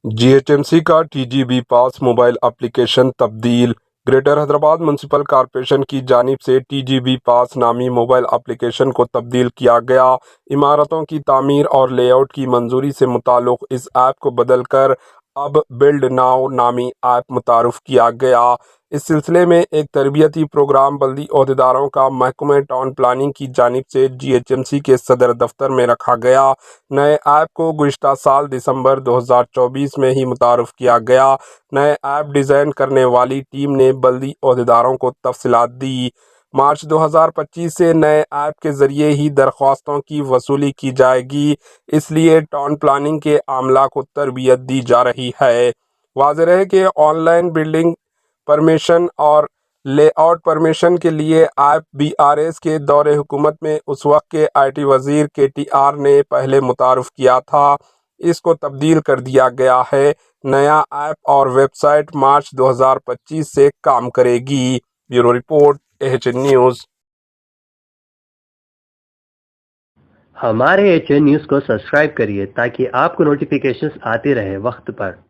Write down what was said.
GHMC का TGB पास mobile application तब्दील। Greater Hyderabad municipal corporation की जानिब से TGB पास नामी मोबाइल एप्लीकेशन को तब्दील किया गया। इमारतों की तामीर और लेआउट की मंजूरी से मुताल्लिक इस ऐप को बदलकर अब बिल्ड नाउ नामी ऐप मुतारुफ किया गया। इस सिलसिले में एक तरबियती प्रोग्राम बल्दी ओहदेदारों का महकमे टाउन प्लानिंग की जानिब से GHMC के सदर दफ्तर में रखा गया। नए ऐप को गुज़िश्ता साल दिसंबर 2024 में ही मुतारफ़ किया गया। नए ऐप डिज़ाइन करने वाली टीम ने बल्दी ओहदेदारों को तफसीलात दी। मार्च 2025 से नए ऐप के ज़रिए ही दरख्वास्तों की वसूली की जाएगी, इसलिए टाउन प्लानिंग के आमला को तरबियत दी जा रही है। वाज़ेह रहे कि ऑनलाइन बिल्डिंग परमिशन और लेआउट परमिशन के लिए ऐप BRS के दौरे हुकूमत में उस वक्त के IT वज़ीर KTR ने पहले मुतारुफ़ किया था। इसको तब्दील कर दिया गया है। नया ऐप और वेबसाइट मार्च 2025 से काम करेगी। Bureau report AHN news. हमारे HN न्यूज़ को सब्सक्राइब करिए ताकि आपको नोटिफिकेशंस आते रहे वक्त पर।